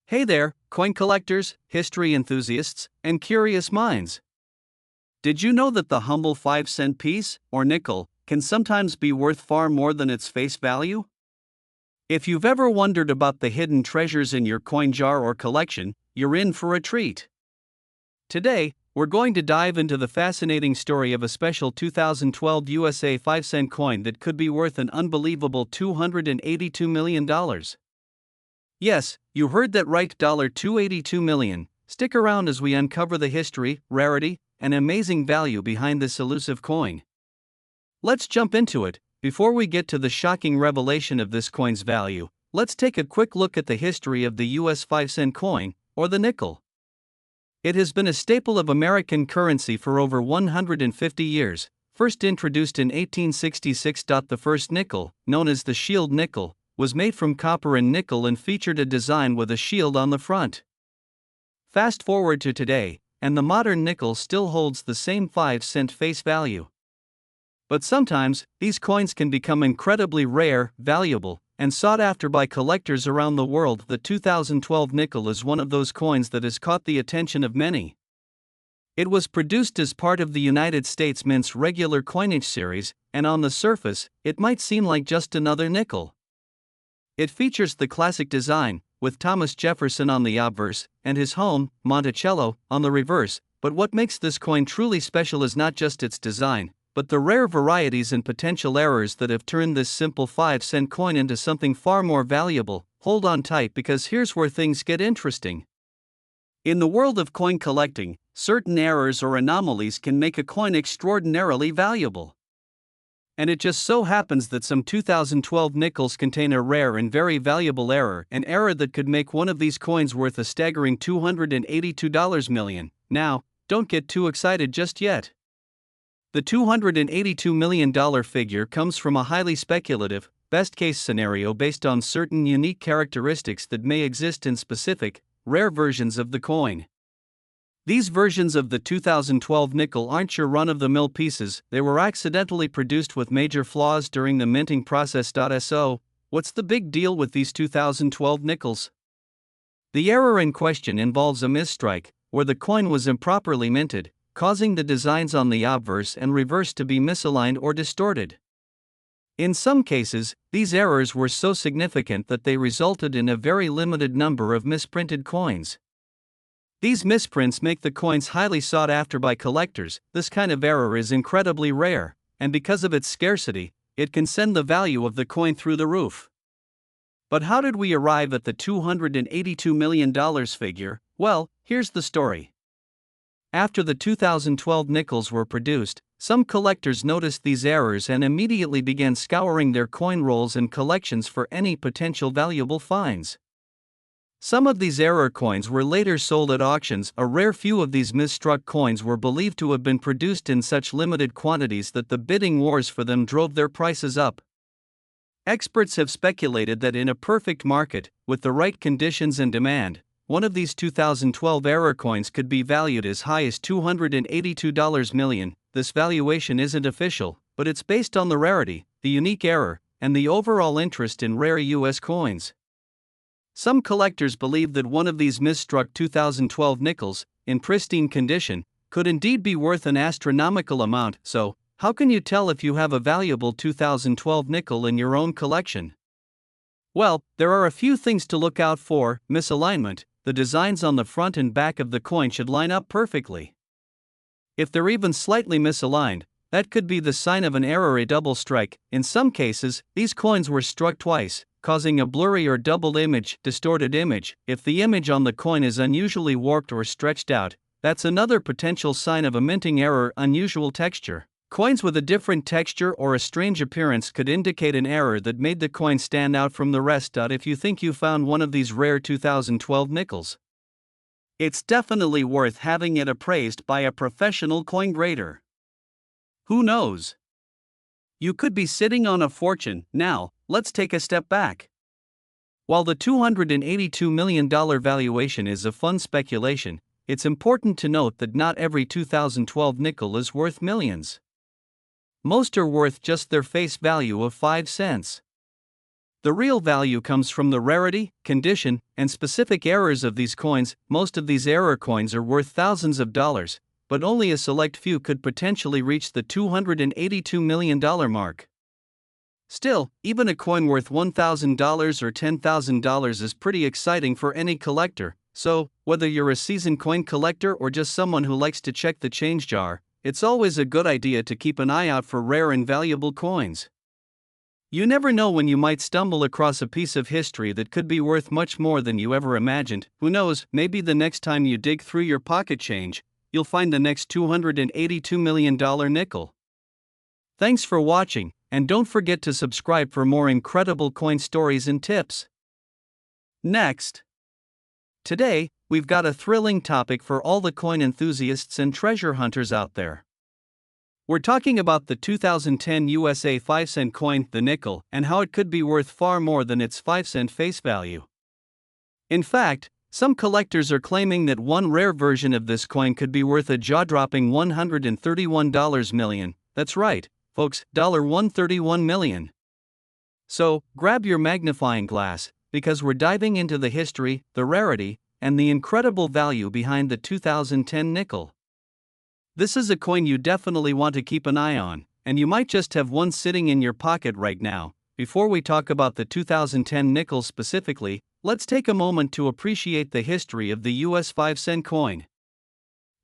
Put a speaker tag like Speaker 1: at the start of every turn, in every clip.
Speaker 1: Hey there, coin collectors, history enthusiasts, and curious minds. Did you know that the humble 5-cent piece, or nickel, can sometimes be worth far more than its face value? If you've ever wondered about the hidden treasures in your coin jar or collection, you're in for a treat. Today, we're going to dive into the fascinating story of a special 2012 USA 5-cent coin that could be worth an unbelievable $282 million. Yes, you heard that right, $282 million. Stick around as we uncover the history, rarity, and amazing value behind this elusive coin. Let's jump into it. Before we get to the shocking revelation of this coin's value, let's take a quick look at the history of the US 5-cent coin, or the nickel. It has been a staple of American currency for over 150 years, first introduced in 1866. The first nickel, known as the shield nickel, was made from copper and nickel and featured a design with a shield on the front. Fast forward to today, and the modern nickel still holds the same 5-cent face value. But sometimes, these coins can become incredibly rare, valuable, and sought after by collectors around the world. The 2012 nickel is one of those coins that has caught the attention of many. It was produced as part of the United States Mint's regular coinage series, and on the surface, it might seem like just another nickel. It features the classic design, with Thomas Jefferson on the obverse, and his home, Monticello, on the reverse. But what makes this coin truly special is not just its design, but the rare varieties and potential errors that have turned this simple 5-cent coin into something far more valuable. Hold on tight, because here's where things get interesting. In the world of coin collecting, certain errors or anomalies can make a coin extraordinarily valuable. And it just so happens that some 2012 nickels contain a rare and very valuable error, an error that could make one of these coins worth a staggering $282 million. Now, don't get too excited just yet. The $282 million figure comes from a highly speculative, best-case scenario based on certain unique characteristics that may exist in specific, rare versions of the coin. These versions of the 2012 nickel aren't your run-of-the-mill pieces. They were accidentally produced with major flaws during the minting process. So, what's the big deal with these 2012 nickels? The error in question involves a misstrike, where the coin was improperly minted, causing the designs on the obverse and reverse to be misaligned or distorted. In some cases, these errors were so significant that they resulted in a very limited number of misprinted coins. These misprints make the coins highly sought after by collectors. This kind of error is incredibly rare, and because of its scarcity, it can send the value of the coin through the roof. But how did we arrive at the $282 million figure? Well, here's the story. After the 2012 nickels were produced, some collectors noticed these errors and immediately began scouring their coin rolls and collections for any potential valuable finds. Some of these error coins were later sold at auctions. A rare few of these misstruck coins were believed to have been produced in such limited quantities that the bidding wars for them drove their prices up. Experts have speculated that in a perfect market, with the right conditions and demand, one of these 2012 error coins could be valued as high as $282 million. This valuation isn't official, but it's based on the rarity, the unique error, and the overall interest in rare US coins. Some collectors believe that one of these misstruck 2012 nickels, in pristine condition, could indeed be worth an astronomical amount. So, how can you tell if you have a valuable 2012 nickel in your own collection? Well, there are a few things to look out for. Misalignment: the designs on the front and back of the coin should line up perfectly. If they're even slightly misaligned, that could be the sign of an error, a double strike. In some cases, these coins were struck twice, causing a blurry or double image, distorted image. If the image on the coin is unusually warped or stretched out, that's another potential sign of a minting error. Unusual texture: coins with a different texture or a strange appearance could indicate an error that made the coin stand out from the rest. If you think you found one of these rare 2012 nickels, it's definitely worth having it appraised by a professional coin grader. Who knows? You could be sitting on a fortune. Now, let's take a step back. While the $282 million valuation is a fun speculation, it's important to note that not every 2012 nickel is worth millions. Most are worth just their face value of 5 cents. The real value comes from the rarity, condition, and specific errors of these coins. Most of these error coins are worth thousands of dollars, but only a select few could potentially reach the $282 million mark. Still, even a coin worth $1,000 or $10,000 is pretty exciting for any collector, so, whether you're a seasoned coin collector or just someone who likes to check the change jar, it's always a good idea to keep an eye out for rare and valuable coins. You never know when you might stumble across a piece of history that could be worth much more than you ever imagined. Who knows, maybe the next time you dig through your pocket change, you'll find the next $282 million nickel. Thanks for watching, and don't forget to subscribe for more incredible coin stories and tips. Next. Today, we've got a thrilling topic for all the coin enthusiasts and treasure hunters out there. We're talking about the 2010 USA 5-cent coin, the nickel, and how it could be worth far more than its 5-cent face value. In fact, some collectors are claiming that one rare version of this coin could be worth a jaw-dropping $131 million. That's right, folks, $131 million. So, grab your magnifying glass, because we're diving into the history, the rarity, and the incredible value behind the 2010 nickel. This is a coin you definitely want to keep an eye on, and you might just have one sitting in your pocket right now. Before we talk about the 2010 nickel specifically, let's take a moment to appreciate the history of the US 5-cent coin.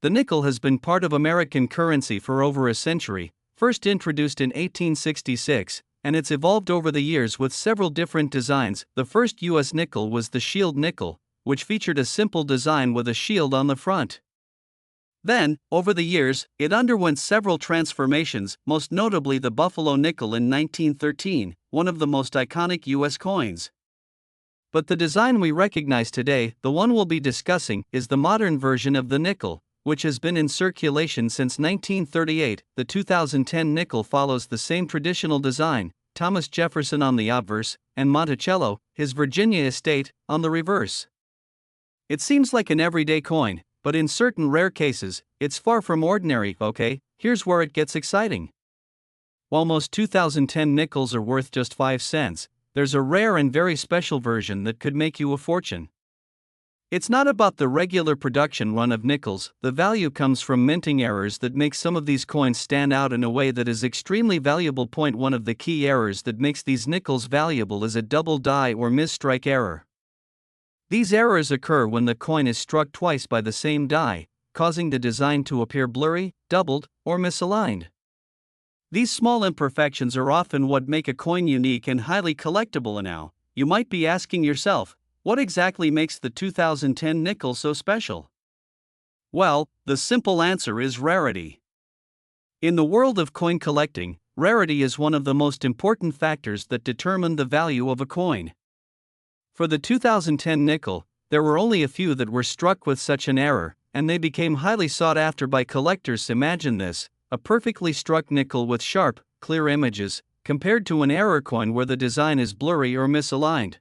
Speaker 1: The nickel has been part of American currency for over a century, first introduced in 1866, and it's evolved over the years with several different designs. The first US nickel was the shield nickel, which featured a simple design with a shield on the front. Then, over the years, it underwent several transformations, most notably the Buffalo nickel in 1913, one of the most iconic US coins. But the design we recognize today, the one we'll be discussing, is the modern version of the nickel, which has been in circulation since 1938. The 2010 nickel follows the same traditional design, Thomas Jefferson on the obverse, and Monticello, his Virginia estate, on the reverse. It seems like an everyday coin, but in certain rare cases, it's far from ordinary. Okay, here's where it gets exciting. While most 2010 nickels are worth just 5 cents, there's a rare and very special version that could make you a fortune. It's not about the regular production run of nickels. The value comes from minting errors that make some of these coins stand out in a way that is extremely valuable. One of the key errors that makes these nickels valuable is a double die or misstrike error. These errors occur when the coin is struck twice by the same die, causing the design to appear blurry, doubled, or misaligned. These small imperfections are often what make a coin unique and highly collectible. Now, you might be asking yourself, what exactly makes the 2010 nickel so special? Well, the simple answer is rarity. In the world of coin collecting, rarity is one of the most important factors that determine the value of a coin. For the 2010 nickel, there were only a few that were struck with such an error, and they became highly sought after by collectors. Imagine this: a perfectly struck nickel with sharp, clear images, compared to an error coin where the design is blurry or misaligned.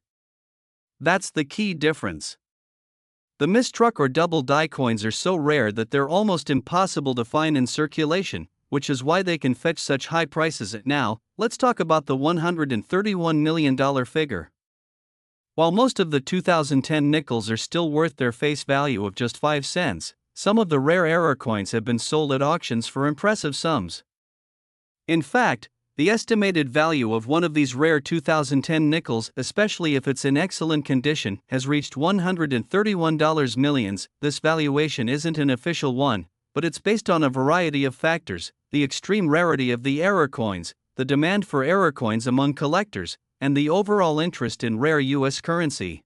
Speaker 1: That's the key difference. The mistruck or double die coins are so rare that they're almost impossible to find in circulation, which is why they can fetch such high prices. Now, let's talk about the $131 million figure. While most of the 2010 nickels are still worth their face value of just 5 cents, some of the rare error coins have been sold at auctions for impressive sums. In fact, the estimated value of one of these rare 2010 nickels, especially if it's in excellent condition, has reached $131 million. This valuation isn't an official one, but it's based on a variety of factors: the extreme rarity of the error coins, the demand for error coins among collectors, and the overall interest in rare US currency.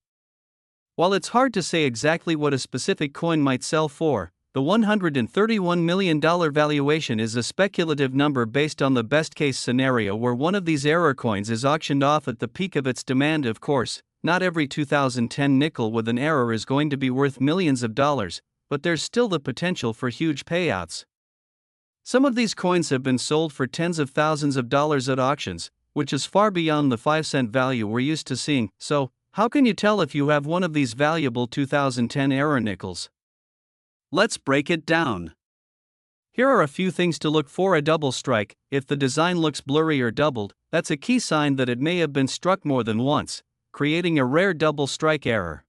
Speaker 1: While it's hard to say exactly what a specific coin might sell for, the $131 million valuation is a speculative number based on the best-case scenario where one of these error coins is auctioned off at the peak of its demand. Of course, not every 2010 nickel with an error is going to be worth millions of dollars, but there's still the potential for huge payouts. Some of these coins have been sold for tens of thousands of dollars at auctions, which is far beyond the 5-cent value we're used to seeing. So, how can you tell if you have one of these valuable 2010 error nickels? Let's break it down. Here are a few things to look for: a double strike. If the design looks blurry or doubled, that's a key sign that it may have been struck more than once, creating a rare double strike error.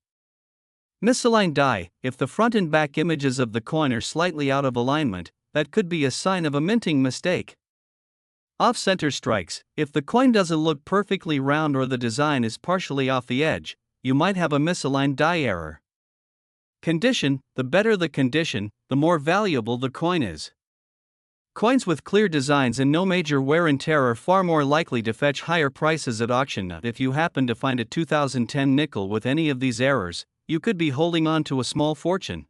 Speaker 1: Misaligned die: if the front and back images of the coin are slightly out of alignment, that could be a sign of a minting mistake. Off-center strikes: if the coin doesn't look perfectly round or the design is partially off the edge, you might have a misaligned die error. Condition: the better the condition, the more valuable the coin is. Coins with clear designs and no major wear and tear are far more likely to fetch higher prices at auction. If you happen to find a 2010 nickel with any of these errors, you could be holding on to a small fortune.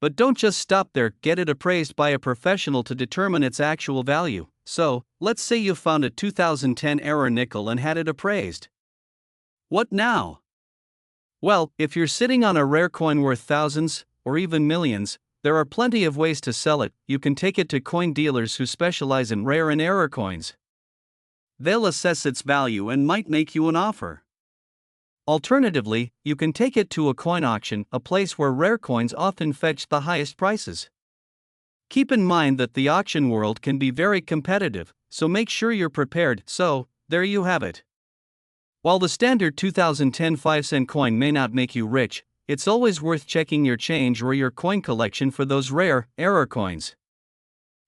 Speaker 1: But don't just stop there, get it appraised by a professional to determine its actual value. So, let's say you found a 2010 error nickel and had it appraised. What now? Well, if you're sitting on a rare coin worth thousands, or even millions, there are plenty of ways to sell it. You can take it to coin dealers who specialize in rare and error coins. They'll assess its value and might make you an offer. Alternatively, you can take it to a coin auction, a place where rare coins often fetch the highest prices. Keep in mind that the auction world can be very competitive, so make sure you're prepared. So, there you have it. While the standard 2010 5-cent coin may not make you rich, it's always worth checking your change or your coin collection for those rare, error coins.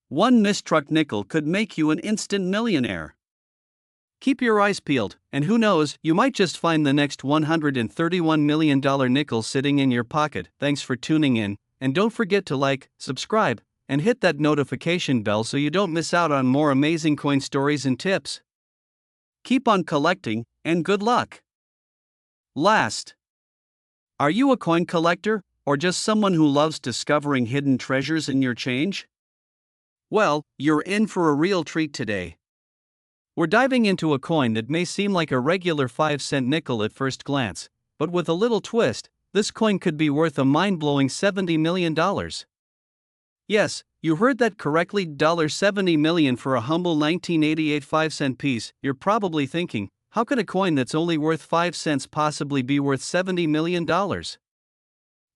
Speaker 1: One mistruck nickel could make you an instant millionaire. Keep your eyes peeled, and who knows, you might just find the next $131 million nickel sitting in your pocket. Thanks for tuning in, and don't forget to like, subscribe, and hit that notification bell so you don't miss out on more amazing coin stories and tips. Keep on collecting, and good luck. Last. Are you a coin collector, or just someone who loves discovering hidden treasures in your change? Well, you're in for a real treat today. We're diving into a coin that may seem like a regular 5-cent nickel at first glance, but with a little twist, this coin could be worth a mind-blowing $70 million. Yes, you heard that correctly, $70 million for a humble 1988 5-cent piece. You're probably thinking, how could a coin that's only worth 5 cents possibly be worth $70 million?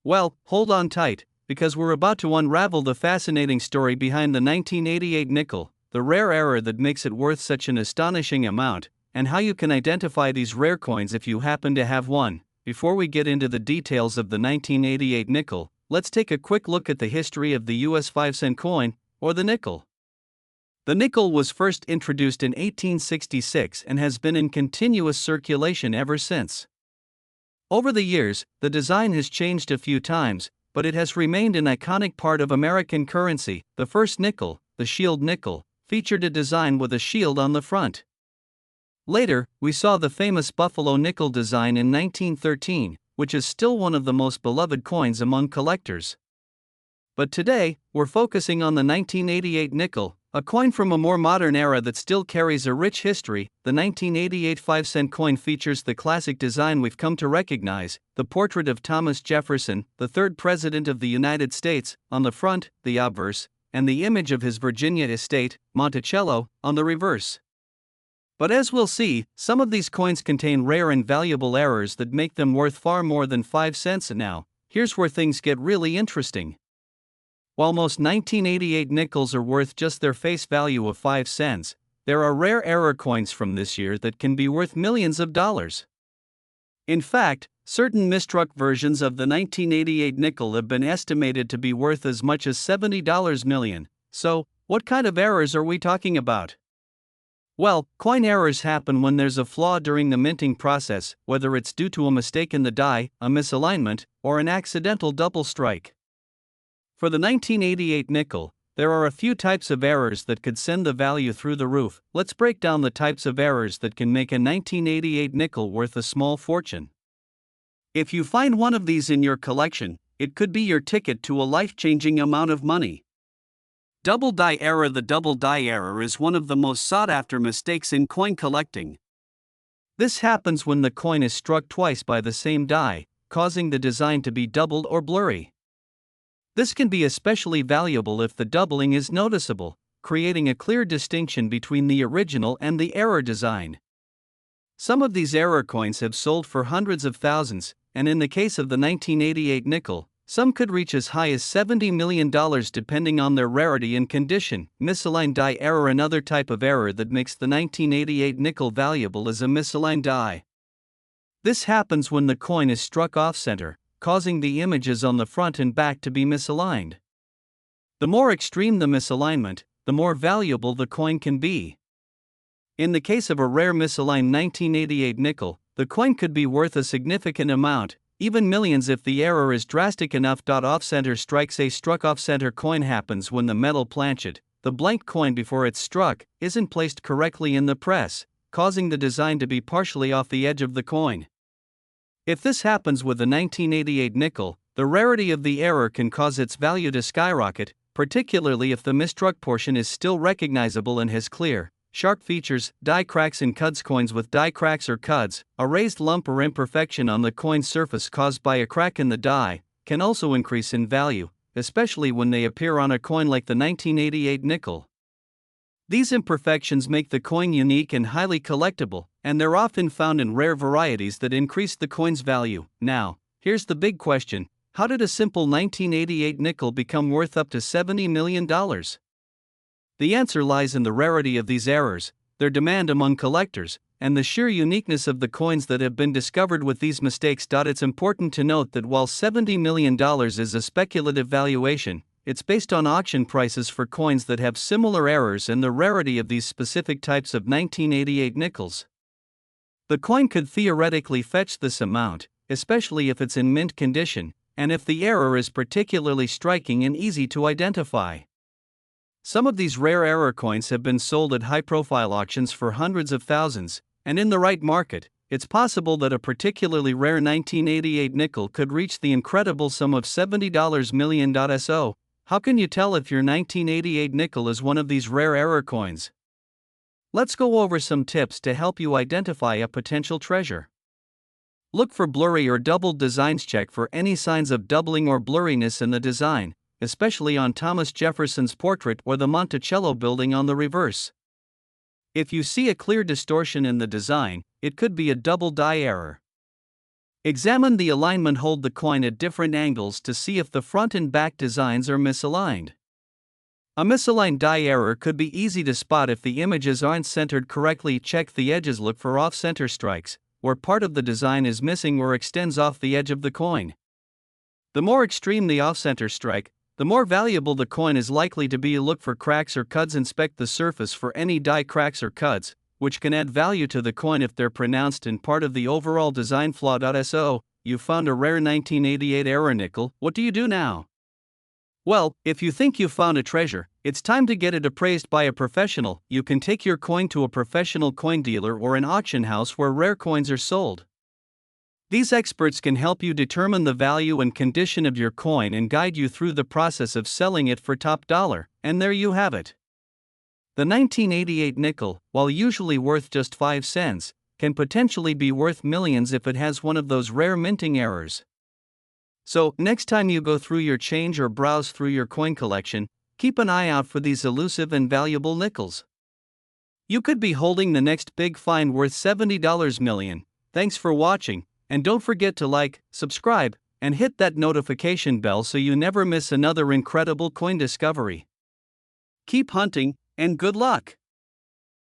Speaker 1: Well, hold on tight, because we're about to unravel the fascinating story behind the 1988 nickel, the rare error that makes it worth such an astonishing amount, and how you can identify these rare coins if you happen to have one. Before we get into the details of the 1988 nickel, let's take a quick look at the history of the US 5-cent coin, or the nickel. The nickel was first introduced in 1866 and has been in continuous circulation ever since. Over the years, the design has changed a few times, but it has remained an iconic part of American currency. The first nickel, the shield nickel, featured a design with a shield on the front. Later, we saw the famous buffalo nickel design in 1913, which is still one of the most beloved coins among collectors. But today, we're focusing on the 1988 nickel, a coin from a more modern era that still carries a rich history. The 1988 5-cent coin features the classic design we've come to recognize, the portrait of Thomas Jefferson, the third president of the United States, on the front, the obverse, and the image of his Virginia estate, Monticello, on the reverse. But as we'll see, some of these coins contain rare and valuable errors that make them worth far more than 5 cents. Now, here's where things get really interesting. While most 1988 nickels are worth just their face value of 5 cents, there are rare error coins from this year that can be worth millions of dollars. In fact, certain mistruck versions of the 1988 nickel have been estimated to be worth as much as $70 million. So, what kind of errors are we talking about? Well, coin errors happen when there's a flaw during the minting process, whether it's due to a mistake in the die, a misalignment, or an accidental double strike. For the 1988 nickel, there are a few types of errors that could send the value through the roof. Let's break down the types of errors that can make a 1988 nickel worth a small fortune. If you find one of these in your collection, it could be your ticket to a life-changing amount of money. Double die error. The double die error is one of the most sought-after mistakes in coin collecting. This happens when the coin is struck twice by the same die, causing the design to be doubled or blurry. This can be especially valuable if the doubling is noticeable, creating a clear distinction between the original and the error design. Some of these error coins have sold for hundreds of thousands, and in the case of the 1988 nickel, Some could reach as high as $70 million depending on their rarity and condition. Misaligned die error. Another type of error that makes the 1988 nickel valuable is a misaligned die. This happens when the coin is struck off-center, causing the images on the front and back to be misaligned. The more extreme the misalignment, the more valuable the coin can be. In the case of a rare misaligned 1988 nickel, the coin could be worth a significant amount, even millions if the error is drastic enough. Off-center strikes. A struck off-center coin happens when the metal planchet, the blank coin before it's struck, isn't placed correctly in the press, causing the design to be partially off the edge of the coin. If this happens with a 1988 nickel, the rarity of the error can cause its value to skyrocket, particularly if the misstruck portion is still recognizable and has clear, sharp features. Die cracks in cuds. Coins with die cracks or cuds, a raised lump or imperfection on the coin's surface caused by a crack in the die, can also increase in value, especially when they appear on a coin like the 1988 nickel. These imperfections make the coin unique and highly collectible, and they're often found in rare varieties that increase the coin's value. Now, here's the big question: how did a simple 1988 nickel become worth up to $70 million? The answer lies in the rarity of these errors, their demand among collectors, and the sheer uniqueness of the coins that have been discovered with these mistakes. It's important to note that while $70 million is a speculative valuation, it's based on auction prices for coins that have similar errors and the rarity of these specific types of 1988 nickels. The coin could theoretically fetch this amount, especially if it's in mint condition, and if the error is particularly striking and easy to identify. Some of these rare error coins have been sold at high-profile auctions for hundreds of thousands, and in the right market, it's possible that a particularly rare 1988 nickel could reach the incredible sum of $70 million. So, how can you tell if your 1988 nickel is one of these rare error coins? Let's go over some tips to help you identify a potential treasure. Look for blurry or doubled designs. Check for any signs of doubling or blurriness in the design, especially on Thomas Jefferson's portrait or the Monticello building on the reverse. If you see a clear distortion in the design, it could be a double die error. Examine the alignment. Hold the coin at different angles to see if the front and back designs are misaligned. A misaligned die error could be easy to spot if the images aren't centered correctly. Check the edges. Look for off-center strikes, where part of the design is missing or extends off the edge of the coin. The more extreme the off-center strike, the more valuable the coin is likely to be. Look for cracks or cuds. Inspect the surface for any die cracks or cuds, which can add value to the coin if they're pronounced and part of the overall design flaw. So, you found a rare 1988 error nickel. What do you do now? Well, if you think you found a treasure, it's time to get it appraised by a professional. You can take your coin to a professional coin dealer or an auction house where rare coins are sold. These experts can help you determine the value and condition of your coin and guide you through the process of selling it for top dollar, and there you have it. The 1988 nickel, while usually worth just 5 cents, can potentially be worth millions if it has one of those rare minting errors. So, next time you go through your change or browse through your coin collection, keep an eye out for these elusive and valuable nickels. You could be holding the next big find worth $70 million. Thanks for watching. And don't forget to like, subscribe, and hit that notification bell so you never miss another incredible coin discovery. Keep hunting, and good luck!